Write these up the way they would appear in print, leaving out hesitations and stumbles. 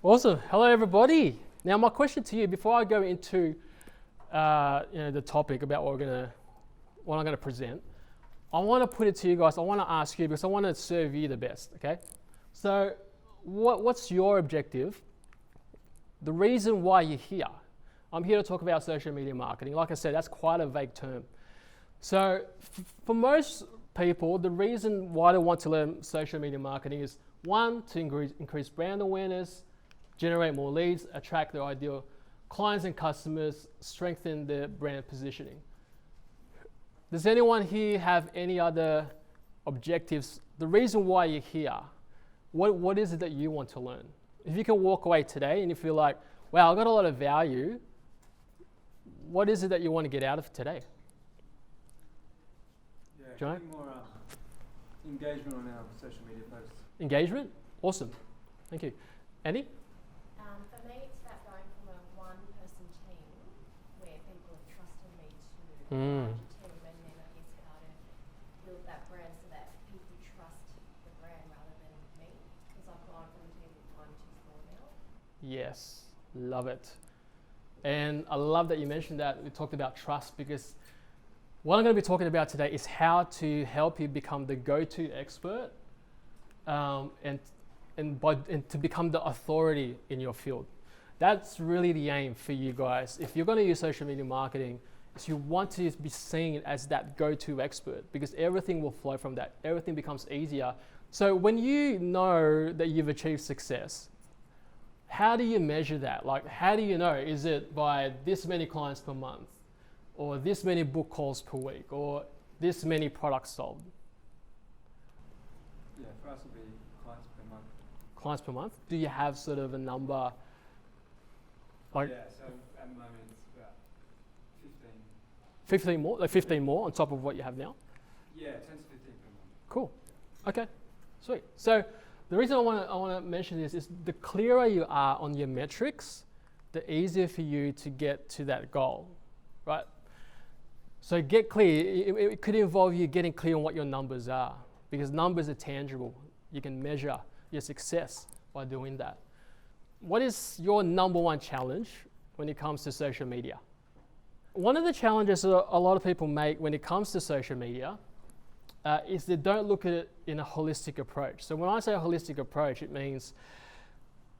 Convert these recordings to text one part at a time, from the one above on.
Awesome. Hello, everybody. Now, my question to you, before I go into the topic about what I'm going to present, I want to put it to you guys. I want to ask you because I want to serve you the best. Okay. So, what's your objective? The reason why you're here. I'm here to talk about social media marketing. Like I said, that's quite a vague term. So, for most people, the reason why they want to learn social media marketing is one, to increase brand awareness, generate more leads, attract their ideal clients and customers, strengthen their brand positioning. Does anyone here have any other objectives? The reason why you're here, what is it that you want to learn? If you can walk away today and you feel like, wow, I got a lot of value, what is it that you want to get out of today? Yeah, getting more engagement on our social media posts. Engagement? Awesome. Thank you. Andy? For me, it's about going from a one-person team where people have trusted me to manage a team, and then I guess how to build that brand so that people trust the brand rather than me, because I've gone from a team of 1 to 4 now. Yes, love it. And I love that you mentioned that. We talked about trust, because what I'm going to be talking about today is how to help you become the go-to expert and to become the authority in your field. That's really the aim for you guys. If you're going to use social media marketing, is you want to be seen as that go-to expert, because everything will flow from that. Everything becomes easier. So when you know that you've achieved success, how do you measure that? Like, how do you know? Is it by this many clients per month, or this many book calls per week, or this many products sold? Yeah, for us it'll be clients per month. Clients per month? Do you have sort of a number? Like, yeah, so at the moment it's about 15 more? Like 15 more on top of what you have now? Yeah, 10 to 15 per month. Cool. Okay, sweet. So the reason I want to mention this is the clearer you are on your metrics, the easier for you to get to that goal, right? So get clear. It could involve you getting clear on what your numbers are, because numbers are tangible. You can measure your success by doing that. What is your number one challenge when it comes to social media? One of the challenges a lot of people make when it comes to social media is they don't look at it in a holistic approach. So when I say a holistic approach, it means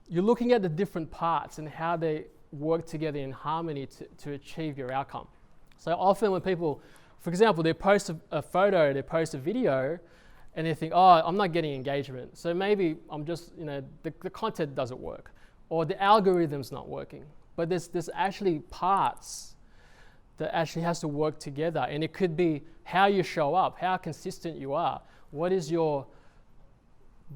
you're looking at the different parts and how they work together in harmony to achieve your outcome. So often when people, for example, they post a photo, they post a video, and they think, oh, I'm not getting engagement. So maybe I'm just, the content doesn't work, or the algorithm's not working. But there's actually parts that actually has to work together. And it could be how you show up, how consistent you are. What is your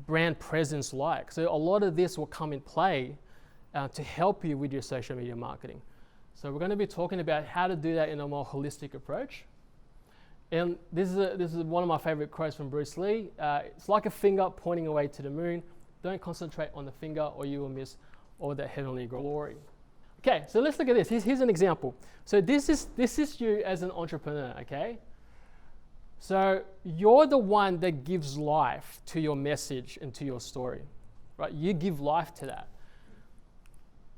brand presence like? So a lot of this will come in play to help you with your social media marketing. So we're going to be talking about how to do that in a more holistic approach. And this is one of my favorite quotes from Bruce Lee. It's like a finger pointing away to the moon. Don't concentrate on the finger or you will miss all that heavenly glory. Okay, so let's look at this. Here's an example. So this is you as an entrepreneur, okay? So you're the one that gives life to your message and to your story, right? You give life to that.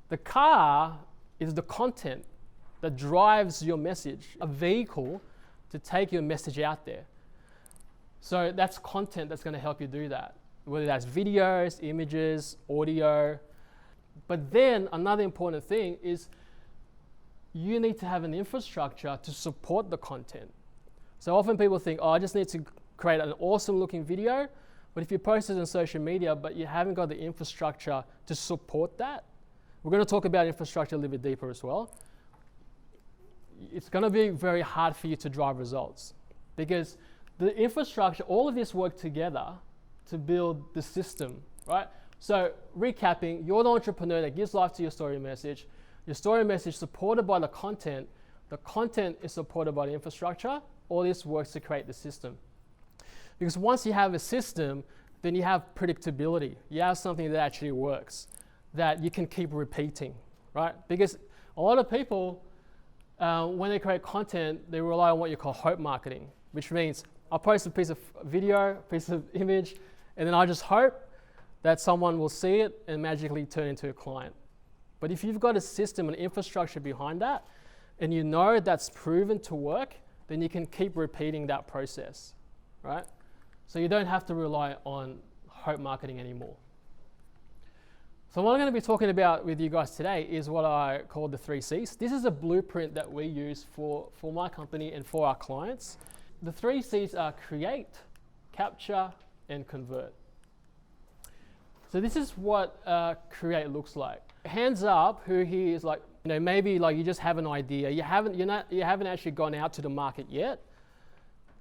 The car is the content that drives your message, a vehicle to take your message out there. So that's content that's going to help you do that, whether that's videos, images, audio. But then another important thing is you need to have an infrastructure to support the content. So often people think, oh, I just need to create an awesome looking video. But if you post it on social media, but you haven't got the infrastructure to support that, we're going to talk about infrastructure a little bit deeper as well. It's going to be very hard for you to drive results, because the infrastructure, all of this work together to build the system, right? So recapping, you're the entrepreneur that gives life to your story message supported by the content is supported by the infrastructure. All this works to create the system. Because once you have a system, then you have predictability. You have something that actually works, that you can keep repeating, right? Because a lot of people, when they create content, they rely on what you call hope marketing, which means I'll post a piece of video, piece of image, and then I just hope that someone will see it and magically turn into a client. But if you've got a system and infrastructure behind that, and you know that's proven to work, then you can keep repeating that process, right? So you don't have to rely on hope marketing anymore. So what I'm going to be talking about with you guys today is what I call the 3 C's. This is a blueprint that we use for my company and for our clients. The 3 C's are create, capture, and convert. So this is what create looks like. Hands up who here is like, maybe like you just have an idea. You haven't actually gone out to the market yet.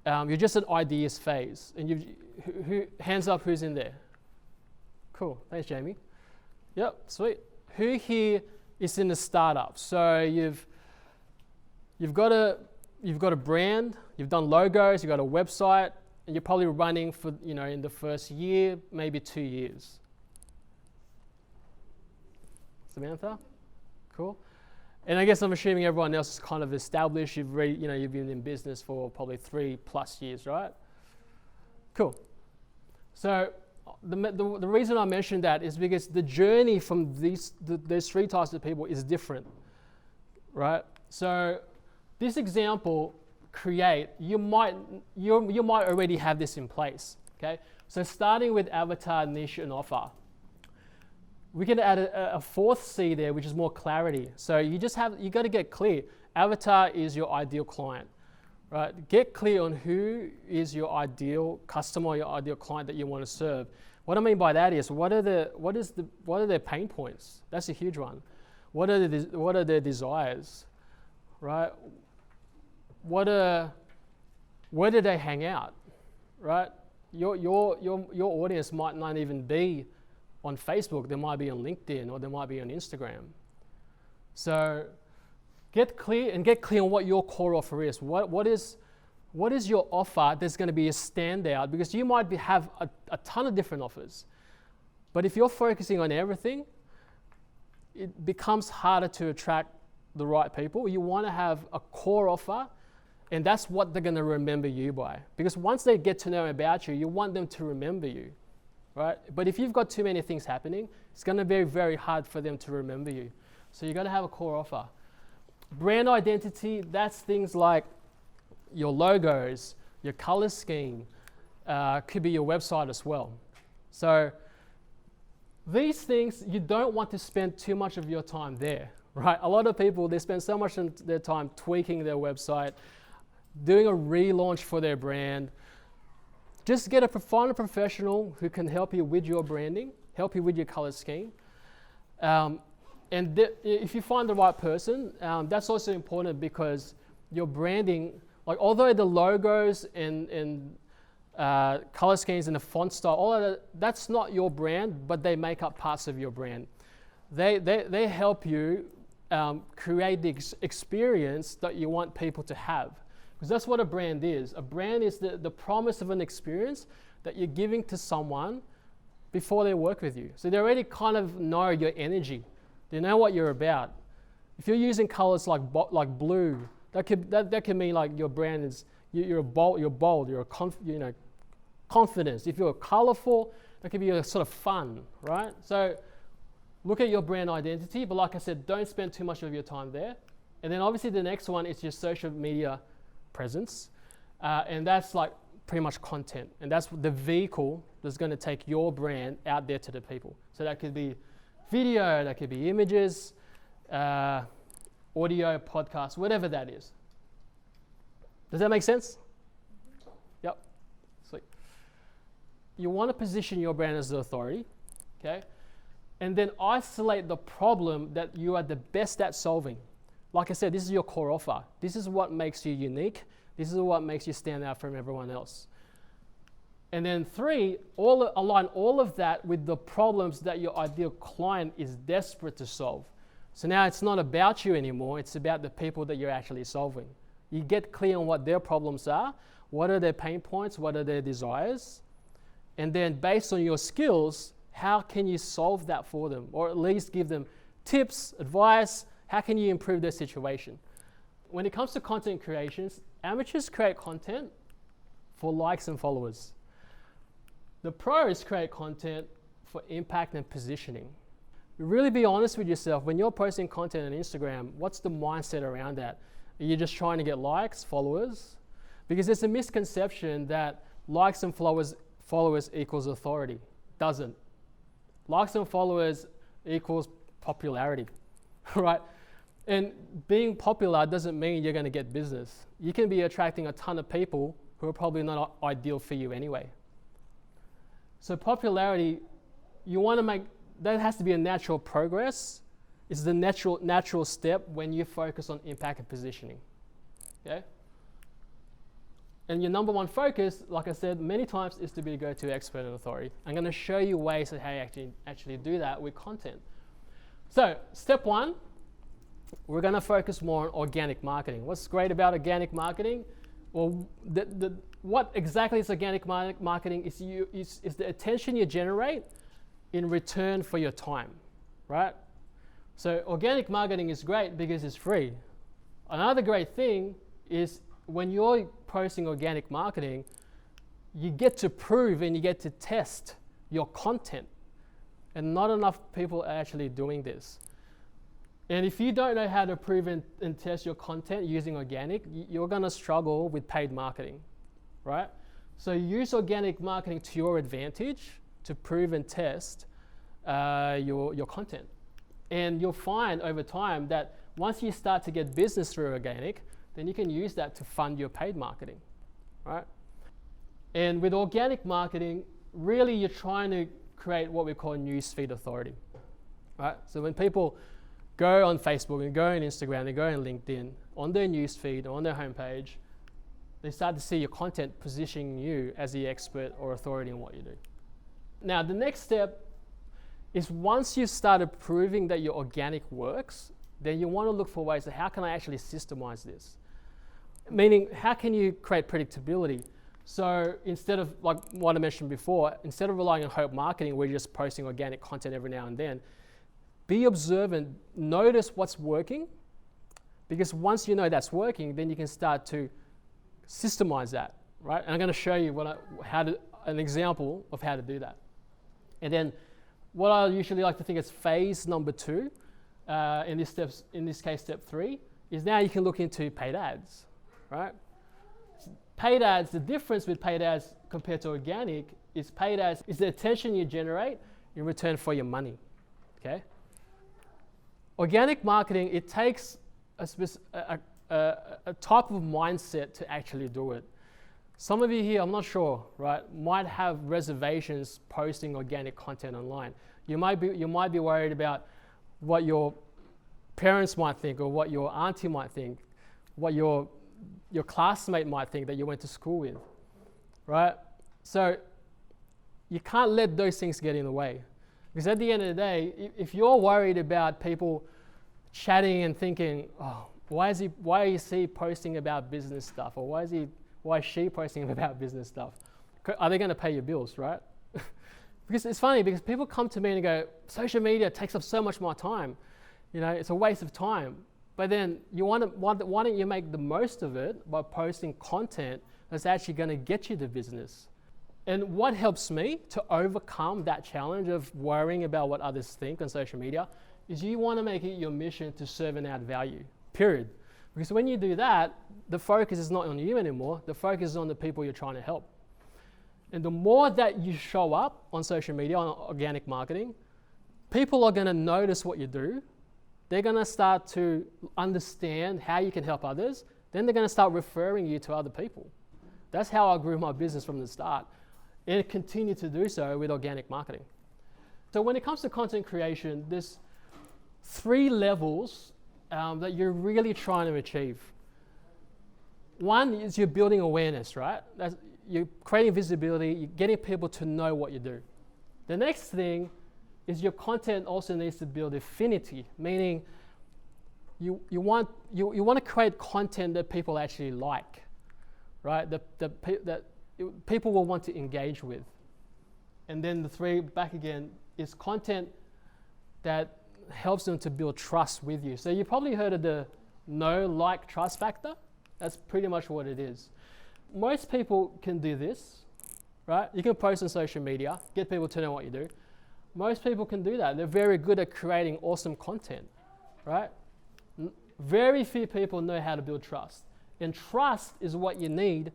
You're just at ideas phase. And hands up who's in there. Cool, thanks Jamie. Yep, sweet. Who here is in the startup? So you've got a brand, you've done logos, you've got a website, and you're probably running for in the first year, maybe 2 years. Samantha, cool. And I guess I'm assuming everyone else is kind of established. You've been in business for probably 3+ years, right? Cool. So the reason I mentioned that is because the journey from these 3 types of people is different, right? So this example, create, you might already have this in place, okay? So starting with avatar, niche, and offer. We can add a 4th C there, which is more clarity. So you got to get clear. Avatar is your ideal client, right? Get clear on who is your ideal customer, your ideal client that you want to serve. What I mean by that is, what are their pain points? That's a huge one. What are their desires, right? Where do they hang out, right? Your audience might not even be on Facebook. They might be on LinkedIn, or they might be on Instagram. So get clear on what your core offer is. What is your offer that's going to be a standout? Because you might have a ton of different offers. But if you're focusing on everything, it becomes harder to attract the right people. You want to have a core offer, and that's what they're going to remember you by. Because once they get to know about you, you want them to remember you, right? But if you've got too many things happening, it's going to be very hard for them to remember you. So you got to have a core offer. Brand identity, that's things like your logos, your color scheme, could be your website as well. So these things, you don't want to spend too much of your time there, right? A lot of people, they spend so much of their time tweaking their website, doing a relaunch for their brand. Just find a professional who can help you with your branding, help you with your color scheme. If you find the right person, that's also important, because your branding, like although the logos and color schemes and the font style, all of that's not your brand, but they make up parts of your brand. They help you create the experience that you want people to have. Because that's what a brand is. A brand is the promise of an experience that you're giving to someone before they work with you. So they already kind of know your energy. They know what you're about. If you're using colors like blue, that can mean like your brand is you're bold, you're confidence. If you're colorful, that could be a sort of fun, right? So look at your brand identity, but like I said, don't spend too much of your time there. And then obviously the next one is your social media presence, and that's like pretty much content, and that's the vehicle that's going to take your brand out there to the people. So that could be video, that could be images, audio, podcast, whatever that is. Does that make sense? Yep. Sweet. You want to position your brand as the authority, okay? And then isolate the problem that you are the best at solving. Like I said, this is your core offer. This is what makes you unique. This is what makes you stand out from everyone else. And then 3, align all of that with the problems that your ideal client is desperate to solve. So now it's not about you anymore, it's about the people that you're actually solving. You get clear on what their problems are, what are their pain points, what are their desires, and then based on your skills, how can you solve that for them? Or at least give them tips, advice. How can you improve their situation? When it comes to content creations, amateurs create content for likes and followers. The pros create content for impact and positioning. Really be honest with yourself. When you're posting content on Instagram, what's the mindset around that? Are you just trying to get likes, followers? Because there's a misconception that likes and followers equals authority. Doesn't. Likes and followers equals popularity, right? And being popular doesn't mean you're going to get business. You can be attracting a ton of people who are probably not ideal for you anyway. So popularity, you want to make, that has to be a natural progress. It's the natural step when you focus on impact and positioning, okay? And your number one focus, like I said many times, is to be a go-to expert and authority. I'm going to show you ways of how you actually do that with content. So step one, we're going to focus more on organic marketing. What's great about organic marketing? Well, what exactly is organic marketing? Is the attention you generate in return for your time, right? So organic marketing is great because it's free. Another great thing is when you're posting organic marketing, you get to prove and you get to test your content. And not enough people are actually doing this. And if you don't know how to prove and test your content using organic, you're going to struggle with paid marketing, right? So use organic marketing to your advantage to prove and test your content. And you'll find over time that once you start to get business through organic, then you can use that to fund your paid marketing, right? And with organic marketing, really you're trying to create what we call Newsfeed Authority, right? So when people go on Facebook and go on Instagram, they go on LinkedIn, on their newsfeed, on their homepage, they start to see your content positioning you as the expert or authority in what you do. Now, the next step is once you've started proving that your organic works, then you want to look for ways of how can I actually systemize this? Meaning, how can you create predictability? So instead of, like what I mentioned before, instead of relying on hope marketing, where you're just posting organic content every now and then, be observant, notice what's working, because once you know that's working, then you can start to systemize that, right? And I'm going to show you an example of how to do that. And then what I usually like to think is phase number 2, in this case, step 3, is now you can look into paid ads, right? Paid ads, the difference with paid ads compared to organic is paid ads is the attention you generate in return for your money, okay? Organic marketing, it takes a type of mindset to actually do it. Some of you here, I'm not sure, right, might have reservations posting organic content online. You might be worried about what your parents might think, or what your auntie might think, what your classmate might think that you went to school with, right? So you can't let those things get in the way. Because at the end of the day, if you're worried about people chatting and thinking, oh, why is he posting about business stuff? Or why is she posting about business stuff? Are they going to pay your bills, right? Because it's funny, because people come to me and go, social media takes up so much more time. You know, it's a waste of time. But then why don't you make the most of it by posting content that's actually going to get you the business? And what helps me to overcome that challenge of worrying about what others think on social media is you want to make it your mission to serve and add value, period. Because when you do that, the focus is not on you anymore. The focus is on the people you're trying to help. And the more that you show up on social media, on organic marketing, people are going to notice what you do. They're going to start to understand how you can help others. Then they're going to start referring you to other people. That's how I grew my business from the start. And continue to do so with organic marketing. So when it comes to content creation, there's 3 levels that you're really trying to achieve. One is you're building awareness, right? You're creating visibility, you're getting people to know what you do. The next thing is your content also needs to build affinity, meaning you want to create content that people actually like, right? That people will want to engage with. And then the 3 back again is content that helps them to build trust with you. So you probably heard of the know, like, trust factor. That's pretty much what it is. Most people can do this, right? You can post on social media, get people to know what you do. Most people can do that. They're very good at creating awesome content, right? Very few people know how to build trust. And trust is what you need,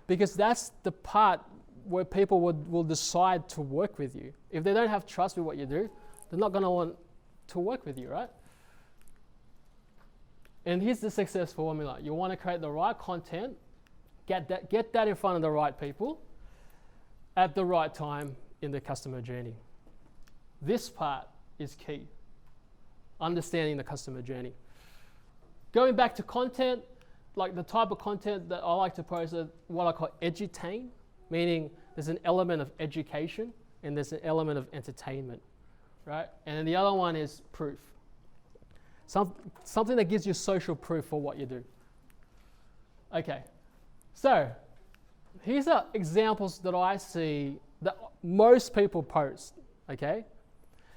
because that's the part where people will decide to work with you. If they don't have trust with what you do, they're not going to want to work with you, right? And here's the success formula. You want to create the right content, get that in front of the right people at the right time in the customer journey. This part is key. Understanding the customer journey. Going back to content, like the type of content that I like to post is what I call edutain, meaning there's an element of education and there's an element of entertainment, right? And then the other one is proof. Something that gives you social proof for what you do. Okay, so here's the examples that I see that most people post, okay?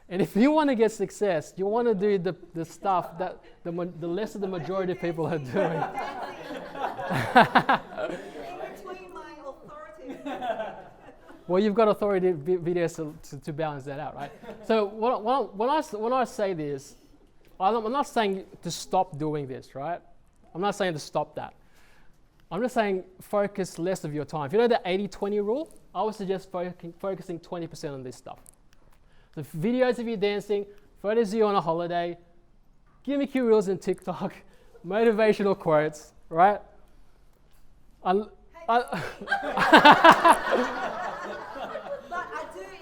And if you want to get success, you want to do the stuff that the less of the majority of people are doing. In between my authority. Well, you've got authority videos to balance that out, right? So when I say this, I'm not saying to stop doing this, right? I'm not saying to stop that. I'm just saying focus less of your time. If you know the 80-20 rule, I would suggest focusing 20% on this stuff. The videos of you dancing, photos of you on a holiday, gimmicky reels in TikTok, motivational quotes, right?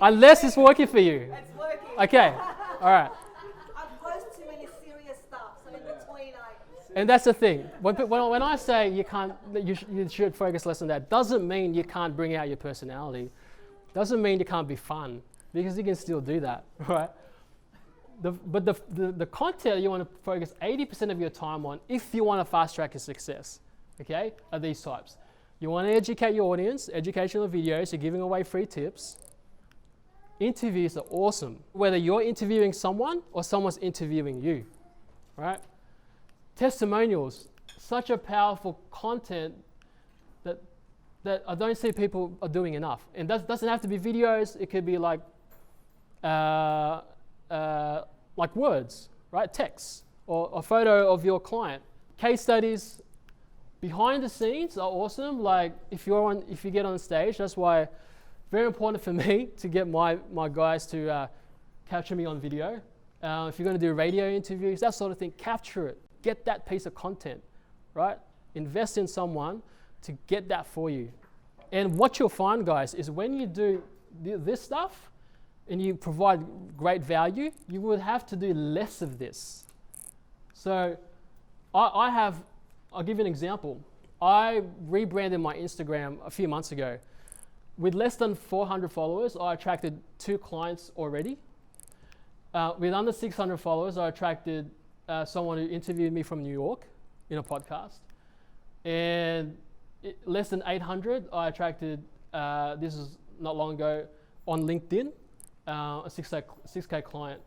Unless it's working for you. It's working. Okay, all right. I've posted too many serious stuff, so in between And that's the thing. When I say you should focus less on that, doesn't mean you can't bring out your personality. Doesn't mean you can't be fun, because you can still do that, right? But the content you want to focus 80% of your time on, if you want to fast track your success, okay, are these types. You want to educate your audience, educational videos, you're giving away free tips. Interviews are awesome, whether you're interviewing someone or someone's interviewing you, right? Testimonials, such a powerful content that I don't see people are doing enough. And that doesn't have to be videos, it could be like words, right? Text, or a photo of your client. Case studies, behind the scenes are awesome. Like if you get on stage, that's why very important for me to get my guys to capture me on video. If you're going to do radio interviews, that sort of thing, capture it. Get that piece of content, right? Invest in someone to get that for you. And what you'll find, guys, is when you do this stuff and you provide great value, you would have to do less of this. So I'll give you an example. I rebranded my Instagram a few months ago. With less than 400 followers, I attracted 2 clients already. With under 600 followers, I attracted someone who interviewed me from New York in a podcast. And less than 800, I attracted, this is not long ago, on LinkedIn, a 6K client.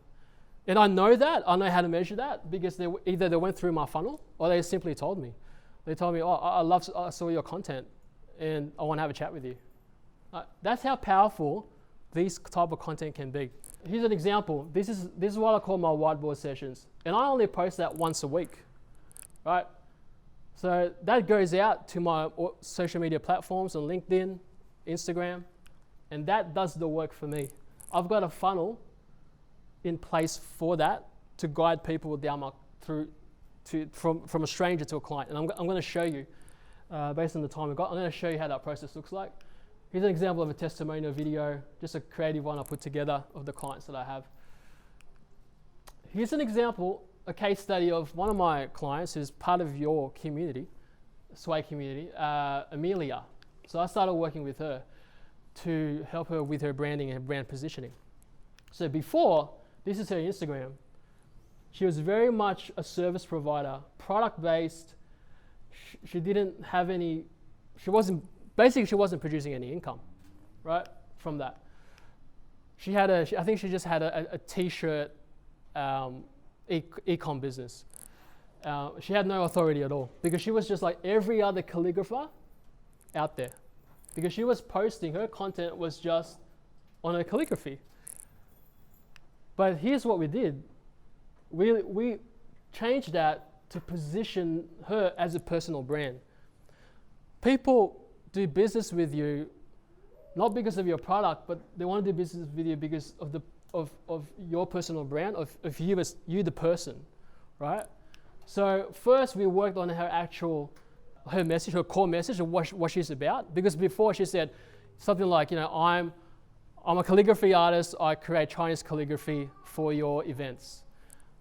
And I know how to measure that, because either they went through my funnel or they simply told me. They told me, oh, I saw your content and I want to have a chat with you. That's how powerful these type of content can be. Here's an example. This is what I call my whiteboard sessions. And I only post that once a week, right? So that goes out to my social media platforms on LinkedIn, Instagram, and that does the work for me. I've got a funnel in place for that to guide people down from a stranger to a client. And I'm going to show you, based on the time we've got, I'm going to show you how that process looks like. Here's an example of a testimonial video, just a creative one I put together of the clients that I have. Here's an example, a case study of one of my clients who's part of your community, Sway community, Amelia. So I started working with her to help her with her branding and brand positioning. So before, this is her Instagram. She was very much a service provider, product-based. She didn't have any, she wasn't producing any income, right, from that. I think she just had a t-shirt e-com business. She had no authority at all, because she was just like every other calligrapher out there. Because she was posting, her content was just on her calligraphy. But here's what we did. We changed that to position her as a personal brand. People do business with you not because of your product, but they want to do business with you because of your personal brand, of you as you the person, right? So first we worked on her message, her core message of what she's about. Because before she said something like, I'm a calligraphy artist, I create Chinese calligraphy for your events.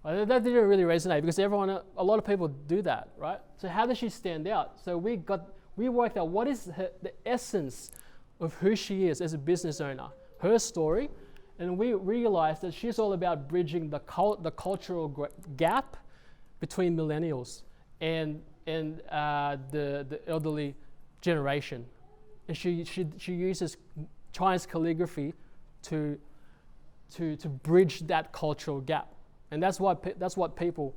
That didn't really resonate because a lot of people do that, right? So how does she stand out? So we worked out what is the essence of who she is as a business owner, her story, and we realized that she's all about bridging the cultural gap between millennials and the elderly generation. And she uses Chinese calligraphy to bridge that cultural gap. And that's what people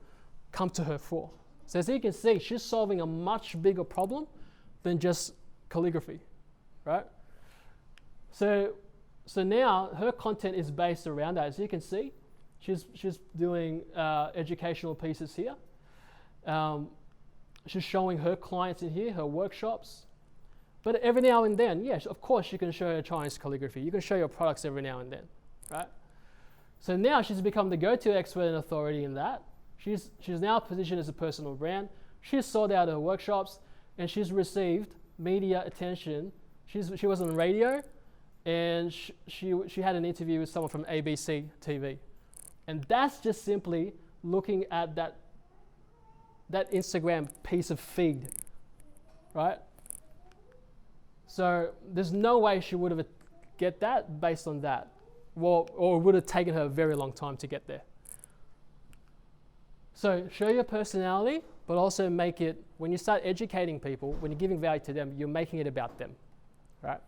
come to her for. So as you can see, she's solving a much bigger problem than just calligraphy, right? So now her content is based around that. As you can see, she's doing educational pieces here. She's showing her clients in here, her workshops. But every now and then, yes, of course you can show her Chinese calligraphy. You can show your products every now and then, right? So now she's become the go-to expert and authority in that. She's now positioned as a personal brand. She's sold out her workshops, and she's received media attention. She was on radio, and she had an interview with someone from ABC TV. And that's just simply looking at that Instagram piece of feed, right? So there's no way she would have get that based on that. Well, or it would have taken her a very long time to get there. So show your personality, but also make it, when you start educating people, when you're giving value to them, you're making it about them, right?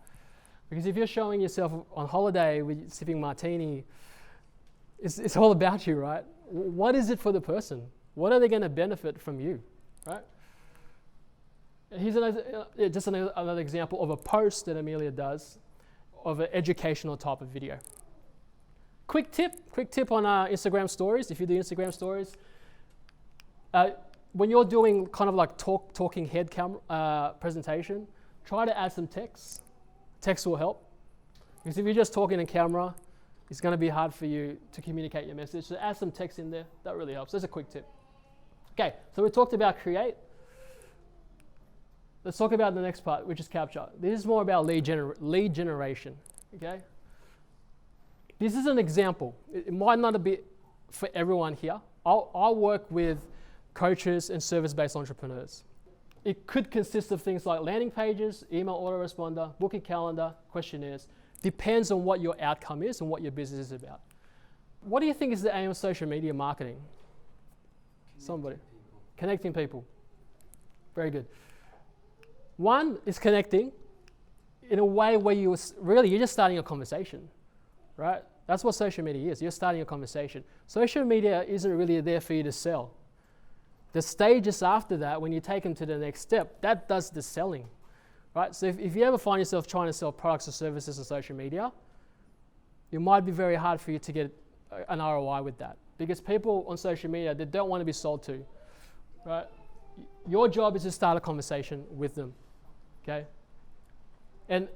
Because if you're showing yourself on holiday with sipping martini, it's all about you, right? What is it for the person? What are they going to benefit from you, right? Here's another example of a post that Amelia does of an educational type of video. Quick tip on Instagram stories. If you do Instagram stories, when you're doing kind of like talking head presentation, try to add some text. Text will help. Because if you're just talking in camera, it's going to be hard for you to communicate your message. So add some text in there. That really helps. That's a quick tip. Okay, so we talked about create. Let's talk about the next part, which is capture. This is more about lead generation. Okay. This is an example. It might not be for everyone here. I'll work with coaches and service-based entrepreneurs. It could consist of things like landing pages, email autoresponder, booking calendar, questionnaires. Depends on what your outcome is and what your business is about. What do you think is the aim of social media marketing? Connecting people. Very good. One is connecting in a way where you're just starting a conversation, right? That's what social media is. You're starting a conversation. Social media isn't really there for you to sell. The stages after that, when you take them to the next step, that does the selling, right? So if you ever find yourself trying to sell products or services on social media, it might be very hard for you to get an ROI with that, because people on social media, they don't want to be sold to, right? Your job is to start a conversation with them, okay? And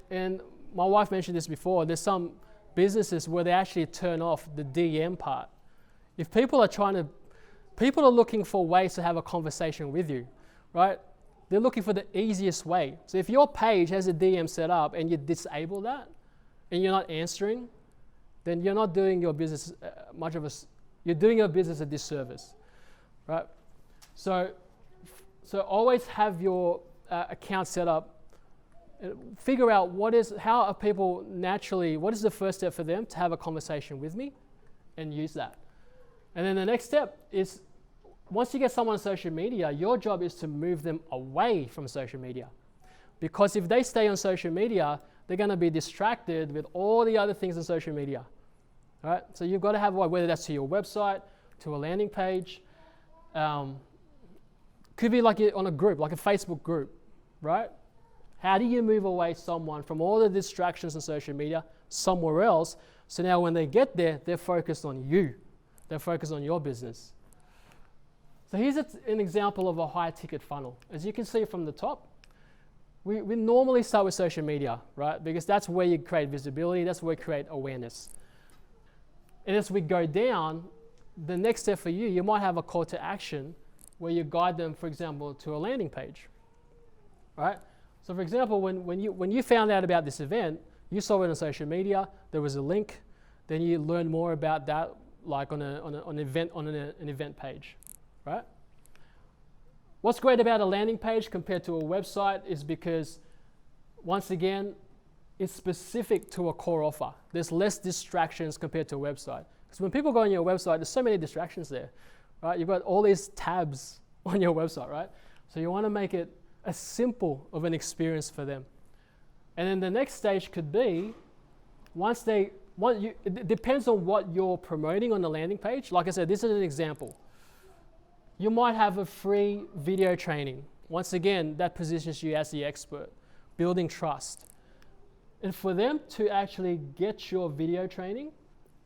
my wife mentioned this before. There's some businesses where they actually turn off the DM part. If people are looking for ways to have a conversation with you, right? They're looking for the easiest way. So if your page has a DM set up and you disable that and you're not answering, then you're not doing your business you're doing your business a disservice, right? So always have your account set up. Figure out what is the first step for them to have a conversation with me, and use that. And then the next step is, once you get someone on social media, your job is to move them away from social media. Because if they stay on social media, they're going to be distracted with all the other things on social media. All right? So you've got to have, whether that's to your website, to a landing page, could be like on a group, like a Facebook group, right? How do you move away someone from all the distractions on social media somewhere else So now when they get there, they're focused on you. They're focused on your business. So here's an example of a high ticket funnel. As you can see from the top, we normally start with social media, right? Because that's where you create visibility, that's where you create awareness. And as we go down, the next step for you, you might have a call to action where you guide them, for example, to a landing page, right? So for example, when you found out about this event, you saw it on social media, there was a link, then you learn more about that like on an event page, right? What's great about a landing page compared to a website is because, once again, it's specific to a core offer. There's less distractions compared to a website. Because when people go on your website, there's so many distractions there, right? You've got all these tabs on your website, right? So you want to make it as simple of an experience for them. And then the next stage could be, it depends on what you're promoting on the landing page. Like I said, this is an example. You might have a free video training. Once again, that positions you as the expert, building trust. And for them to actually get your video training,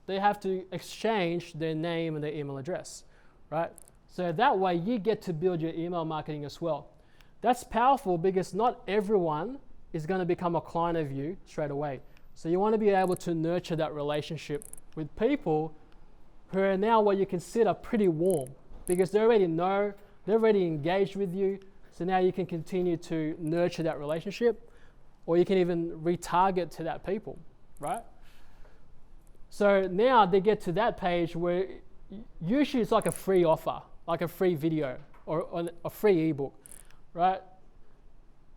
they have to exchange their name and their email address, right? So that way you get to build your email marketing as well. That's powerful because not everyone is going to become a client of you straight away. So you want to be able to nurture that relationship with people who are now what you consider pretty warm, because they already know, they're already engaged with you. So now you can continue to nurture that relationship, or you can even retarget to that people, right? So now they get to that page where usually it's like a free offer, like a free video or a free ebook, right?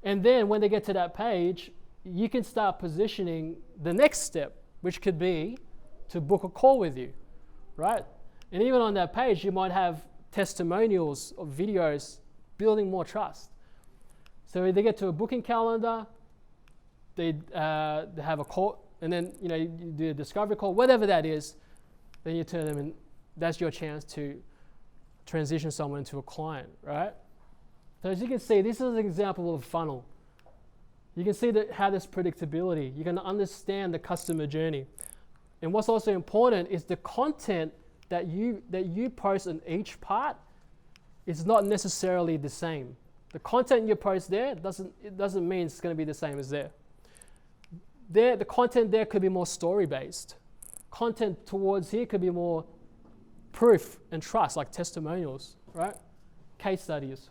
And then when they get to that page, you can start positioning the next step, which could be to book a call with you, right? And even on that page, you might have testimonials or videos building more trust. So they get to a booking calendar, they have a call, and then you do a discovery call, whatever that is, then you turn them in. That's your chance to transition someone into a client, right? So as you can see, this is an example of a funnel. You can see how there's predictability. You can understand the customer journey. And what's also important is the content that you post in each part is not necessarily the same. The content you post there doesn't mean it's going to be the same as there. The content there could be more story-based. Content towards here could be more proof and trust, like testimonials, right? Case studies.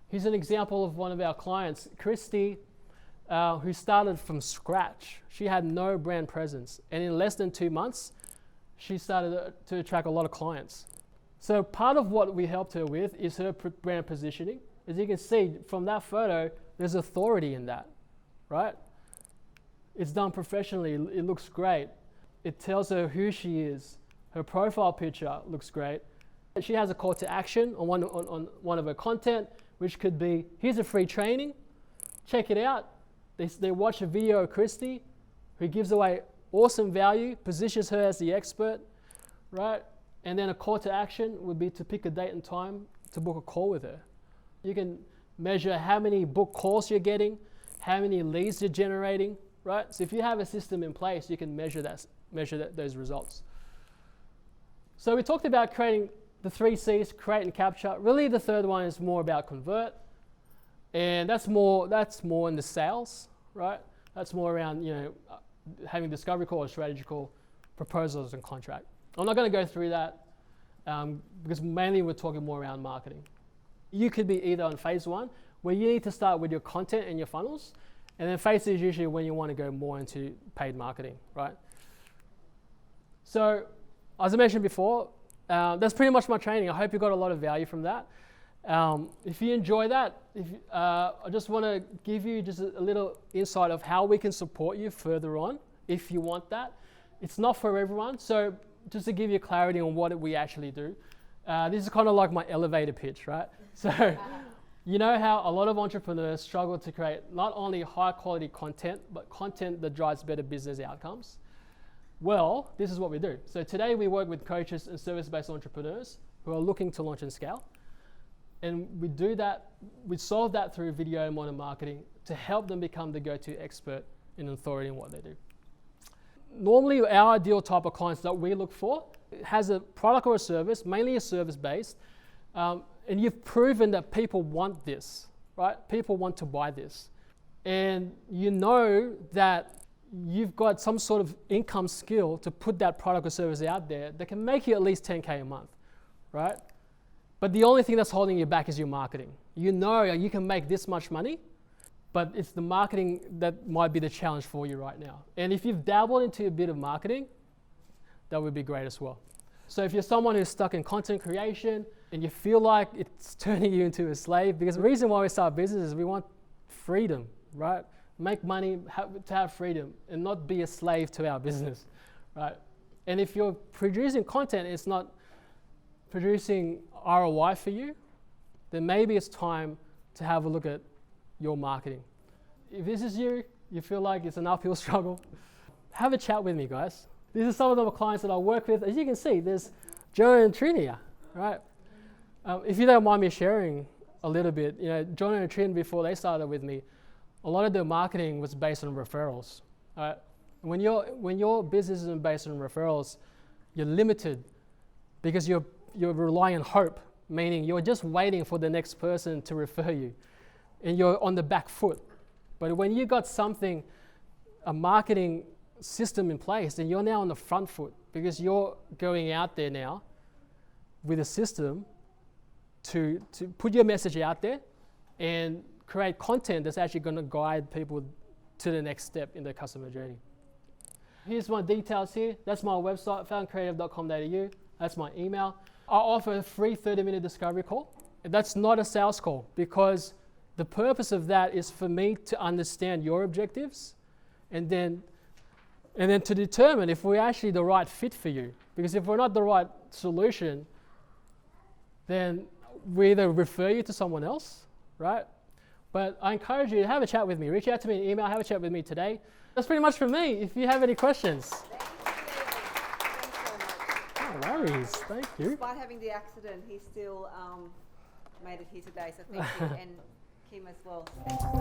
Here's an example of one of our clients, Christy, who started from scratch. She had no brand presence, and in less than 2 months, she started to attract a lot of clients. So part of what we helped her with is her brand positioning. As you can see from that photo, there's authority in that, right? It's done professionally. It looks great. It tells her who she is. Her profile picture looks great. She has a call to action on one of her content, which could be, here's a free training, check it out. They watch a video of Christy, who gives away awesome value, positions her as the expert, right? And then a call to action would be to pick a date and time to book a call with her. You can measure how many book calls you're getting, how many leads you're generating, right? So if you have a system in place, you can measure those results. So we talked about creating the 3 C's, create and capture. Really the third one is more about convert. And that's more in the sales, right? That's more around, having discovery call or strategy call, proposals and contract. I'm not going to go through that because mainly we're talking more around marketing. You could be either on phase 1, where you need to start with your content and your funnels, and then phase 2 is usually when you want to go more into paid marketing, right? So, as I mentioned before, that's pretty much my training. I hope you got a lot of value from that. If you enjoy that, I just want to give you just a little insight of how we can support you further on if you want that. It's not for everyone, so just to give you clarity on what we actually do. This is kind of like my elevator pitch, right? So you know how a lot of entrepreneurs struggle to create not only high quality content, but content that drives better business outcomes? Well, this is what we do. So today we work with coaches and service-based entrepreneurs who are looking to launch and scale. And we do that, we solve that through video and modern marketing to help them become the go-to expert and authority in what they do. normally our ideal type of clients that we look for has a product or a service, mainly a service based, and you've proven that people want this, right? People want to buy this. And you know that you've got some sort of income skill to put that product or service out there that can make you at least 10K a month, right? But the only thing that's holding you back is your marketing. You know you can make this much money, but it's the marketing that might be the challenge for you right now. And if you've dabbled into a bit of marketing, that would be great as well. So if you're someone who's stuck in content creation and you feel like it's turning you into a slave, because the reason why we start business is we want freedom, right? Make money, to have freedom and not be a slave to our business, right? And if you're producing content, it's not producing ROI for you, then maybe it's time to have a look at your marketing. If this is you feel like it's an uphill struggle, have a chat with me, guys. These are some of the clients that I work with. As you can see, there's Joe and Trini here, right? If you don't mind me sharing a little bit, John and Trin, before they started with me, a lot of their marketing was based on referrals. Right? When your business isn't based on referrals, you're limited because you're relying on hope, meaning you're just waiting for the next person to refer you, and you're on the back foot. But when you got a marketing system in place, then you're now on the front foot because you're going out there now with a system to put your message out there and create content that's actually going to guide people to the next step in their customer journey. Here's my details here. That's my website, falconcreative.com.au. That's my email. I offer a free 30-minute discovery call. That's not a sales call because the purpose of that is for me to understand your objectives and then to determine if we're actually the right fit for you. Because if we're not the right solution, then we either refer you to someone else, right? But I encourage you to have a chat with me. Reach out to me in email, have a chat with me today. That's pretty much from me. If you have any questions. Thanks so much. No worries, thank you. Despite having the accident, he still made it here today, so thank you. And Kim as well. Thank you.